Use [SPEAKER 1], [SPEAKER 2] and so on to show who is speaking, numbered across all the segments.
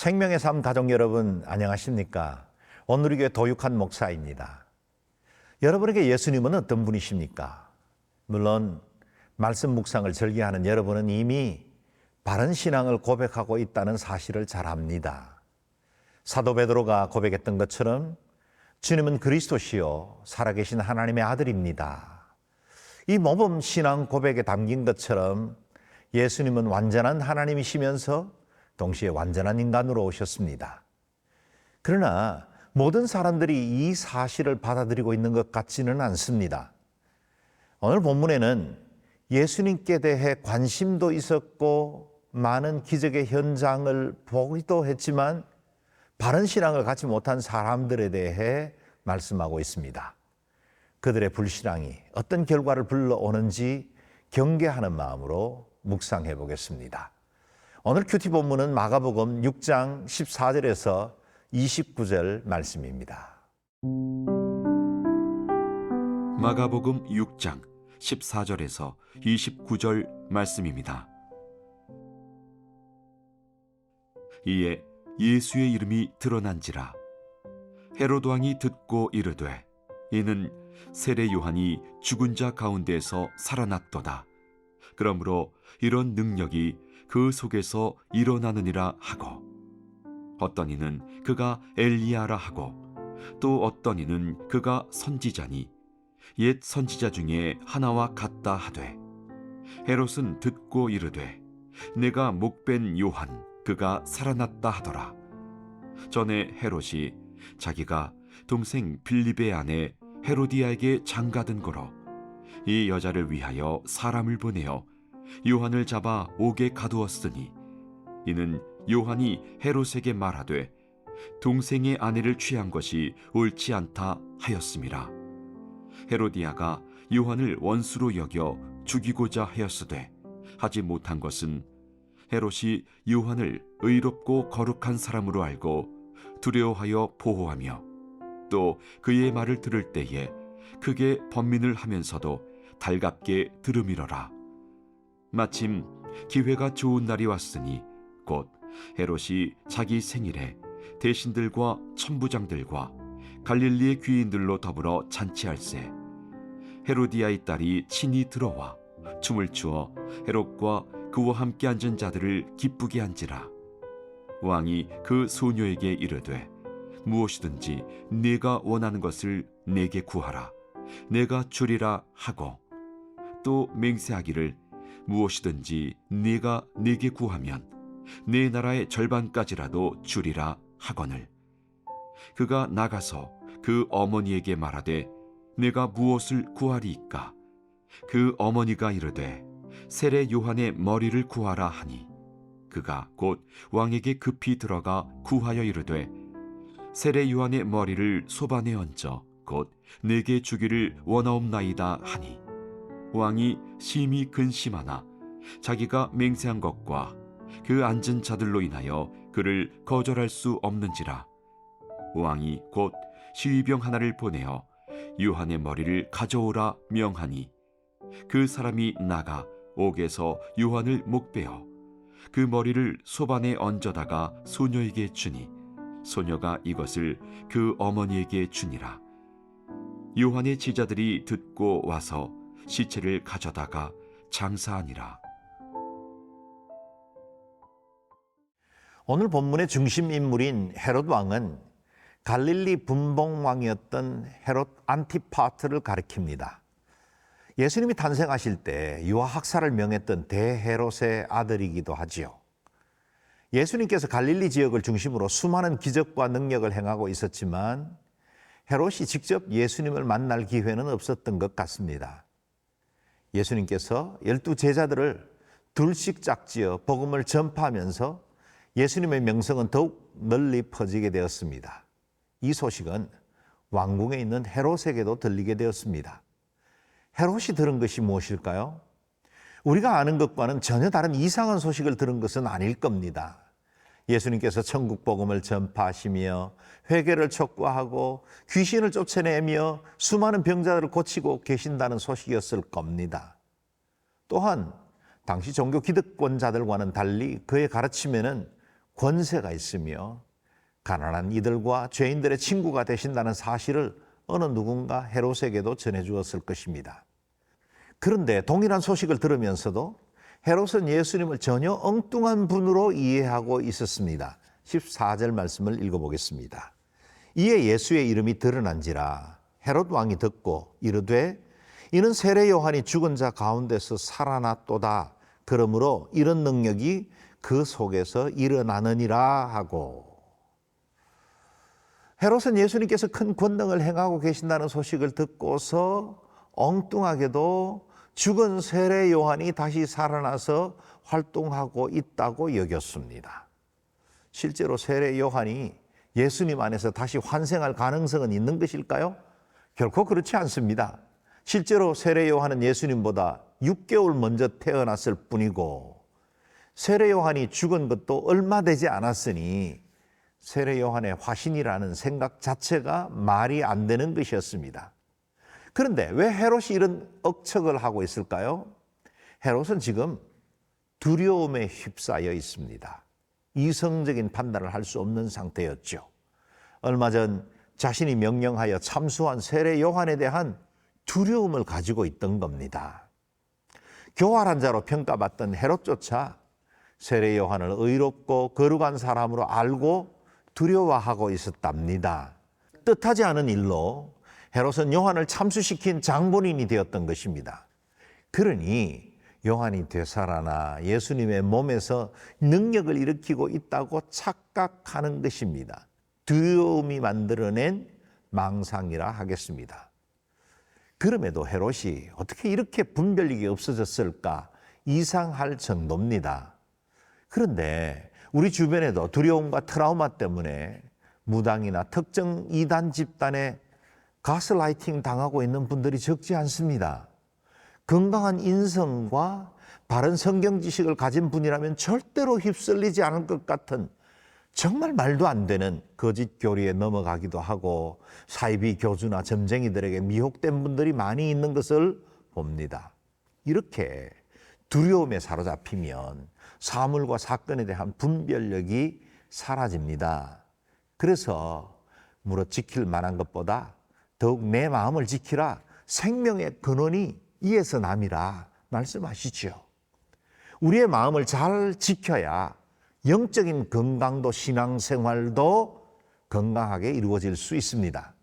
[SPEAKER 1] 생명의 삶 가족 여러분 안녕하십니까? 온누리교회 도육한 목사입니다. 여러분에게 예수님은 어떤 분이십니까? 물론 말씀 묵상을 즐겨하는 여러분은 이미 바른 신앙을 고백하고 있다는 사실을 잘 압니다. 사도 베드로가 고백했던 것처럼 주님은 그리스도시요 살아계신 하나님의 아들입니다. 이 모범 신앙 고백에 담긴 것처럼 예수님은 완전한 하나님이시면서 동시에 완전한 인간으로 오셨습니다. 그러나 모든 사람들이 이 사실을 받아들이고 있는 것 같지는 않습니다. 오늘 본문에는 예수님께 대해 관심도 있었고 많은 기적의 현장을 보기도 했지만 바른 신앙을 갖지 못한 사람들에 대해 말씀하고 있습니다. 그들의 불신앙이 어떤 결과를 불러오는지 경계하는 마음으로 묵상해 보겠습니다. 오늘 큐티 본문은 마가복음 6장 14절에서 29절 말씀입니다.
[SPEAKER 2] 마가복음 6장 14절에서 29절 말씀입니다. 이에 예수의 이름이 드러난지라 헤로드 왕이 듣고 이르되 이는 세례 요한이 죽은 자 가운데서 살아났도다. 그러므로 이런 능력이 그 속에서 일어나느니라 하고 어떤 이는 그가 엘리야라 하고 또 어떤 이는 그가 선지자니 옛 선지자 중에 하나와 같다 하되 헤롯은 듣고 이르되 내가 목벤 요한 그가 살아났다 하더라. 전에 헤롯이 자기가 동생 빌립의 아내 헤로디아에게 장가든 거로 이 여자를 위하여 사람을 보내어 요한을 잡아 옥에 가두었으니 이는 요한이 헤롯에게 말하되 동생의 아내를 취한 것이 옳지 않다 하였음이라. 헤로디아가 요한을 원수로 여겨 죽이고자 하였으되 하지 못한 것은 헤롯이 요한을 의롭고 거룩한 사람으로 알고 두려워하여 보호하며 또 그의 말을 들을 때에 크게 번민을 하면서도 달갑게 들음이러라. 마침 기회가 좋은 날이 왔으니 곧 헤롯이 자기 생일에 대신들과 천부장들과 갈릴리의 귀인들로 더불어 잔치할세 헤로디아의 딸이 친히 들어와 춤을 추어 헤롯과 그와 함께 앉은 자들을 기쁘게 한지라. 왕이 그 소녀에게 이르되 무엇이든지 네가 원하는 것을 내게 구하라 내가 주리라 하고 또 맹세하기를 무엇이든지 네가 내게 구하면 네 나라의 절반까지라도 주리라 하거늘 그가 나가서 그 어머니에게 말하되 내가 무엇을 구하리이까? 그 어머니가 이르되 세례 요한의 머리를 구하라 하니 그가 곧 왕에게 급히 들어가 구하여 이르되 세례 요한의 머리를 소반에 얹어 곧 내게 주기를 원하옵나이다 하니 왕이 심히 근심하나 자기가 맹세한 것과 그 앉은 자들로 인하여 그를 거절할 수 없는지라. 왕이 곧 시위병 하나를 보내어 요한의 머리를 가져오라 명하니 그 사람이 나가 옥에서 요한을 목베어 그 머리를 소반에 얹어다가 소녀에게 주니 소녀가 이것을 그 어머니에게 주니라. 요한의 제자들이 듣고 와서 시체를 가져다가 장사하니라.
[SPEAKER 1] 오늘 본문의 중심 인물인 헤롯 왕은 갈릴리 분봉왕이었던 헤롯 안티파트를 가리킵니다. 예수님이 탄생하실 때 유아 학살을 명했던 대헤롯의 아들이기도 하지요. 예수님께서 갈릴리 지역을 중심으로 수많은 기적과 능력을 행하고 있었지만 헤롯이 직접 예수님을 만날 기회는 없었던 것 같습니다. 예수님께서 12 제자들을 둘씩 짝지어 복음을 전파하면서 예수님의 명성은 더욱 널리 퍼지게 되었습니다. 이 소식은 왕궁에 있는 헤롯에게도 들리게 되었습니다. 헤롯이 들은 것이 무엇일까요? 우리가 아는 것과는 전혀 다른 이상한 소식을 들은 것은 아닐 겁니다. 예수님께서 천국 복음을 전파하시며 회개를 촉구하고 귀신을 쫓아내며 수많은 병자들을 고치고 계신다는 소식이었을 겁니다. 또한 당시 종교 기득권자들과는 달리 그의 가르침에는 권세가 있으며 가난한 이들과 죄인들의 친구가 되신다는 사실을 어느 누군가 헤롯에게도 전해주었을 것입니다. 그런데 동일한 소식을 들으면서도 헤롯은 예수님을 전혀 엉뚱한 분으로 이해하고 있었습니다. 14절 말씀을 읽어보겠습니다. 이에 예수의 이름이 드러난지라 헤롯 왕이 듣고 이르되 이는 세례 요한이 죽은 자 가운데서 살아났도다. 그러므로 이런 능력이 그 속에서 일어나느니라 하고, 헤롯은 예수님께서 큰 권능을 행하고 계신다는 소식을 듣고서 엉뚱하게도 죽은 세례 요한이 다시 살아나서 활동하고 있다고 여겼습니다. 실제로 세례 요한이 예수님 안에서 다시 환생할 가능성은 있는 것일까요? 결코 그렇지 않습니다. 실제로 세례 요한은 예수님보다 6개월 먼저 태어났을 뿐이고 세례 요한이 죽은 것도 얼마 되지 않았으니 세례 요한의 화신이라는 생각 자체가 말이 안 되는 것이었습니다. 그런데 왜 헤롯이 이런 억측을 하고 있을까요? 헤롯은 지금 두려움에 휩싸여 있습니다. 이성적인 판단을 할 수 없는 상태였죠. 얼마 전 자신이 명령하여 참수한 세례 요한에 대한 두려움을 가지고 있던 겁니다. 교활한 자로 평가받던 헤롯조차 세례 요한을 의롭고 거룩한 사람으로 알고 두려워하고 있었답니다. 뜻하지 않은 일로 헤롯은 요한을 참수시킨 장본인이 되었던 것입니다. 그러니 요한이 되살아나 예수님의 몸에서 능력을 일으키고 있다고 착각하는 것입니다. 두려움이 만들어낸 망상이라 하겠습니다. 그럼에도 헤롯이 어떻게 이렇게 분별력이 없어졌을까 이상할 정도입니다. 그런데 우리 주변에도 두려움과 트라우마 때문에 무당이나 특정 이단 집단에 가스라이팅 당하고 있는 분들이 적지 않습니다. 건강한 인성과 바른 성경 지식을 가진 분이라면 절대로 휩쓸리지 않을 것 같은 정말 말도 안 되는 거짓 교리에 넘어가기도 하고 사이비 교주나 점쟁이들에게 미혹된 분들이 많이 있는 것을 봅니다. 이렇게 두려움에 사로잡히면 사물과 사건에 대한 분별력이 사라집니다. 그래서 무릇 지킬 만한 것보다 더욱 내 마음을 지키라. 생명의 근원이 이에서 남이라 말씀하시죠. 우리의 마음을 잘 지켜야 영적인 건강도 신앙생활도 건강하게 이루어질 수 있습니다.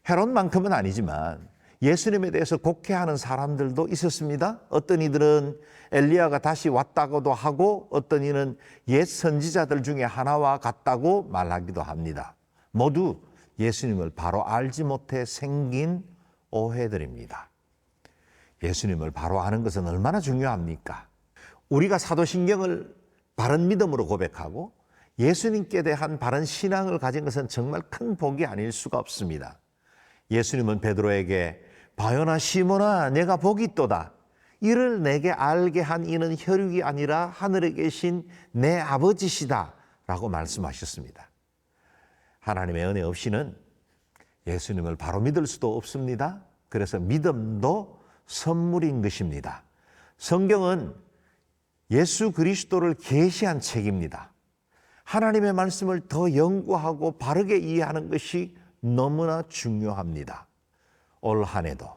[SPEAKER 1] 헤롯만큼은 아니지만 예수님에 대해서 곡해하는 사람들도 있었습니다. 어떤 이들은 엘리야가 다시 왔다고도 하고 어떤 이는 옛 선지자들 중에 하나와 같다고 말하기도 합니다. 모두 예수님을 바로 알지 못해 생긴 오해들입니다. 예수님을 바로 아는 것은 얼마나 중요합니까? 우리가 사도신경을 바른 믿음으로 고백하고 예수님께 대한 바른 신앙을 가진 것은 정말 큰 복이 아닐 수가 없습니다. 예수님은 베드로에게 바요나 시몬아 내가 복이 있도다. 이를 내게 알게 한 이는 혈육이 아니라 하늘에 계신 내 아버지시다 라고 말씀하셨습니다. 하나님의 은혜 없이는 예수님을 바로 믿을 수도 없습니다. 그래서 믿음도 선물인 것입니다. 성경은 예수 그리스도를 계시한 책입니다. 하나님의 말씀을 더 연구하고 바르게 이해하는 것이 너무나 중요합니다. 올 한 해도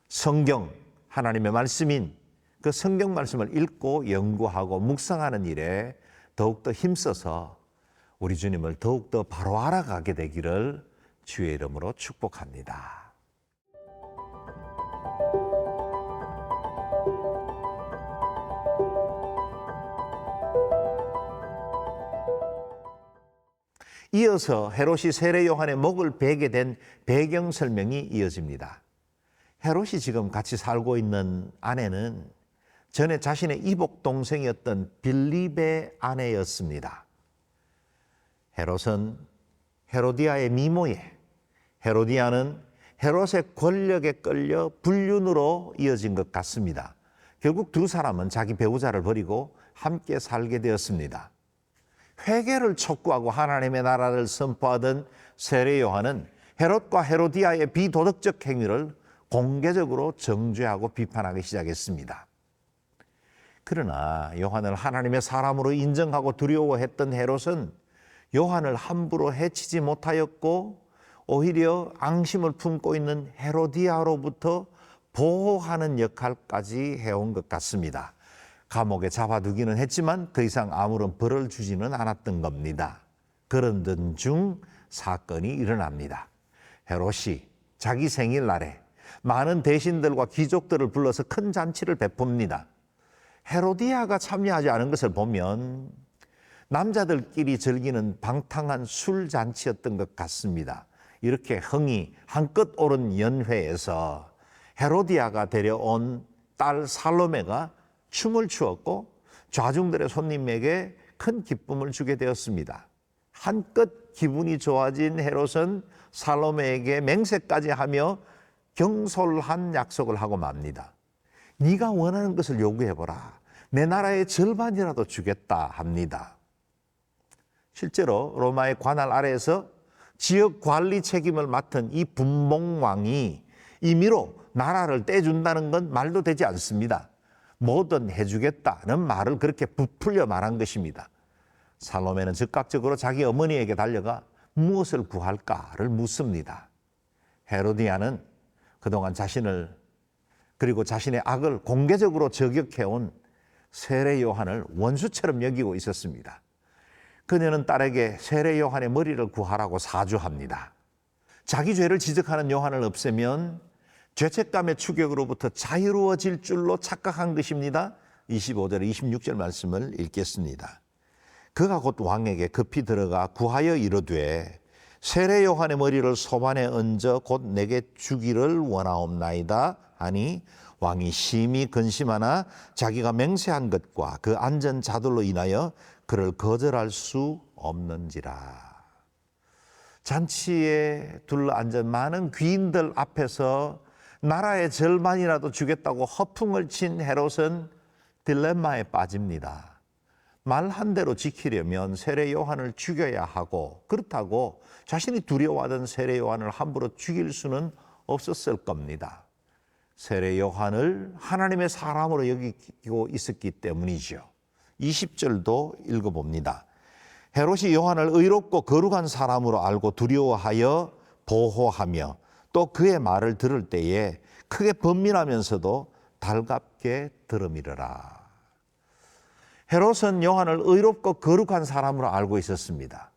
[SPEAKER 1] 성경, 하나님의 말씀인 그 성경 말씀을 읽고 연구하고 묵상하는 일에 더욱더 힘써서 우리 주님을 더욱더 바로 알아가게 되기를 주의 이름으로 축복합니다. 이어서 헤롯이 세례 요한의 목을 베게 된 배경 설명이 이어집니다. 헤롯이 지금 같이 살고 있는 아내는 전에 자신의 이복 동생이었던 빌립의 아내였습니다. 헤롯은 헤로디아의 미모에, 헤로디아는 헤롯의 권력에 끌려 불륜으로 이어진 것 같습니다. 결국 두 사람은 자기 배우자를 버리고 함께 살게 되었습니다. 회개를 촉구하고 하나님의 나라를 선포하던 세례 요한은 헤롯과 헤로디아의 비도덕적 행위를 공개적으로 정죄하고 비판하기 시작했습니다. 그러나 요한을 하나님의 사람으로 인정하고 두려워했던 헤롯은 요한을 함부로 해치지 못하였고 오히려 앙심을 품고 있는 헤로디아로부터 보호하는 역할까지 해온 것 같습니다. 감옥에 잡아두기는 했지만 더 이상 아무런 벌을 주지는 않았던 겁니다. 그런 중 사건이 일어납니다. 헤롯이 자기 생일날에 많은 대신들과 귀족들을 불러서 큰 잔치를 베풉니다. 헤로디아가 참여하지 않은 것을 보면 남자들끼리 즐기는 방탕한 술잔치였던 것 같습니다. 이렇게 흥이 한껏 오른 연회에서 헤로디아가 데려온 딸 살로메가 춤을 추었고 좌중들의 손님에게 큰 기쁨을 주게 되었습니다. 한껏 기분이 좋아진 헤롯은 살로메에게 맹세까지 하며 경솔한 약속을 하고 맙니다. 네가 원하는 것을 요구해보라. 내 나라의 절반이라도 주겠다 합니다. 실제로 로마의 관할 아래에서 지역 관리 책임을 맡은 이 분봉왕이 임의로 나라를 떼준다는 건 말도 되지 않습니다. 뭐든 해주겠다는 말을 그렇게 부풀려 말한 것입니다. 살로메는 즉각적으로 자기 어머니에게 달려가 무엇을 구할까를 묻습니다. 헤로디아는 그동안 자신을 그리고 자신의 악을 공개적으로 저격해온 세례 요한을 원수처럼 여기고 있었습니다. 그녀는 딸에게 세례 요한의 머리를 구하라고 사주합니다. 자기 죄를 지적하는 요한을 없애면 죄책감의 추격으로부터 자유로워질 줄로 착각한 것입니다. 25절 26절 말씀을 읽겠습니다. 그가 곧 왕에게 급히 들어가 구하여 이르되 세례 요한의 머리를 소반에 얹어 곧 내게 주기를 원하옵나이다 하니 왕이 심히 근심하나 자기가 맹세한 것과 그 앉은 자들로 인하여 그를 거절할 수 없는지라. 잔치에 둘러앉은 많은 귀인들 앞에서 나라의 절반이라도 주겠다고 허풍을 친 헤롯은 딜레마에 빠집니다. 말 한 대로 지키려면 세례 요한을 죽여야 하고 그렇다고 자신이 두려워하던 세례 요한을 함부로 죽일 수는 없었을 겁니다. 세례 요한을 하나님의 사람으로 여기고 있었기 때문이죠. 20절도 읽어봅니다. 헤롯이 요한을 의롭고 거룩한 사람으로 알고 두려워하여 보호하며 또 그의 말을 들을 때에 크게 번민하면서도 달갑게 들으미르라. 헤롯은 요한을 의롭고 거룩한 사람으로 알고 있었습니다.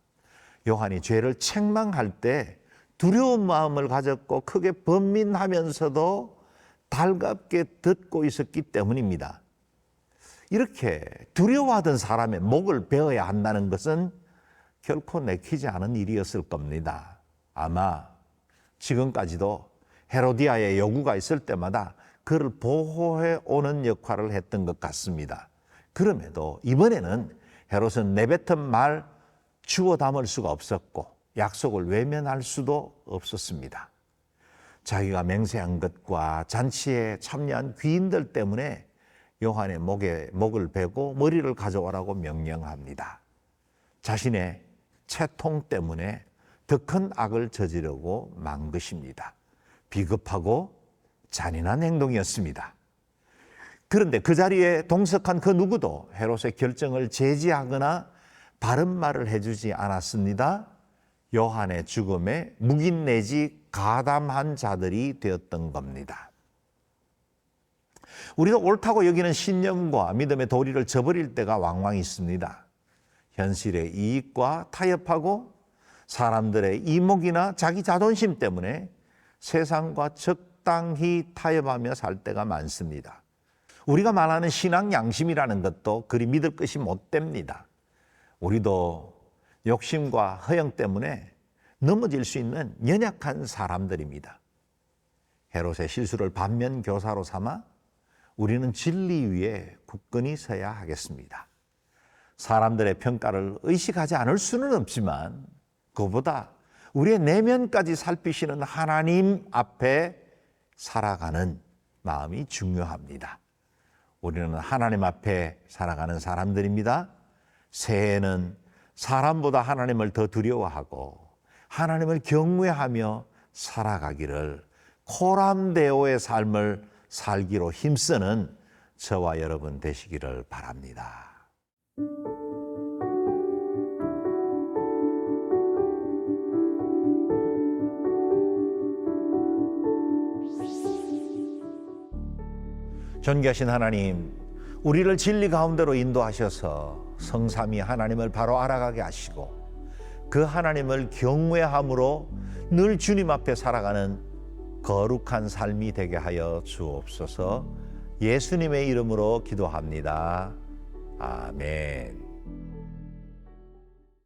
[SPEAKER 1] 요한이 죄를 책망할 때 두려운 마음을 가졌고 크게 번민하면서도 달갑게 듣고 있었기 때문입니다. 이렇게 두려워하던 사람의 목을 베어야 한다는 것은 결코 내키지 않은 일이었을 겁니다. 아마 지금까지도 헤로디아의 요구가 있을 때마다 그를 보호해 오는 역할을 했던 것 같습니다. 그럼에도 이번에는 헤롯은 내뱉은 말 주워 담을 수가 없었고 약속을 외면할 수도 없었습니다. 자기가 맹세한 것과 잔치에 참여한 귀인들 때문에 요한의 목을 베고 머리를 가져오라고 명령합니다. 자신의 채통 때문에 더 큰 악을 저지르고 만 것입니다. 비겁하고 잔인한 행동이었습니다. 그런데 그 자리에 동석한 그 누구도 헤롯의 결정을 제지하거나 바른 말을 해주지 않았습니다. 요한의 죽음에 묵인 내지 가담한 자들이 되었던 겁니다. 우리도 옳다고 여기는 신념과 믿음의 도리를 저버릴 때가 왕왕 있습니다. 현실의 이익과 타협하고 사람들의 이목이나 자기 자존심 때문에 세상과 적당히 타협하며 살 때가 많습니다. 우리가 말하는 신앙 양심이라는 것도 그리 믿을 것이 못 됩니다. 우리도 욕심과 허영 때문에 넘어질 수 있는 연약한 사람들입니다. 헤롯의 실수를 반면교사로 삼아 우리는 진리 위에 굳건히 서야 하겠습니다. 사람들의 평가를 의식하지 않을 수는 없지만 그보다 우리의 내면까지 살피시는 하나님 앞에 살아가는 마음이 중요합니다. 우리는 하나님 앞에 살아가는 사람들입니다. 새해에는 사람보다 하나님을 더 두려워하고 하나님을 경외하며 살아가기를 코람데오의 삶을 살기로 힘쓰는 저와 여러분 되시기를 바랍니다. 존귀하신 하나님, 우리를 진리 가운데로 인도하셔서 성삼위 하나님을 바로 알아가게 하시고 그 하나님을 경외함으로 늘 주님 앞에 살아가는 거룩한 삶이 되게 하여 주옵소서. 예수님의 이름으로 기도합니다. 아멘.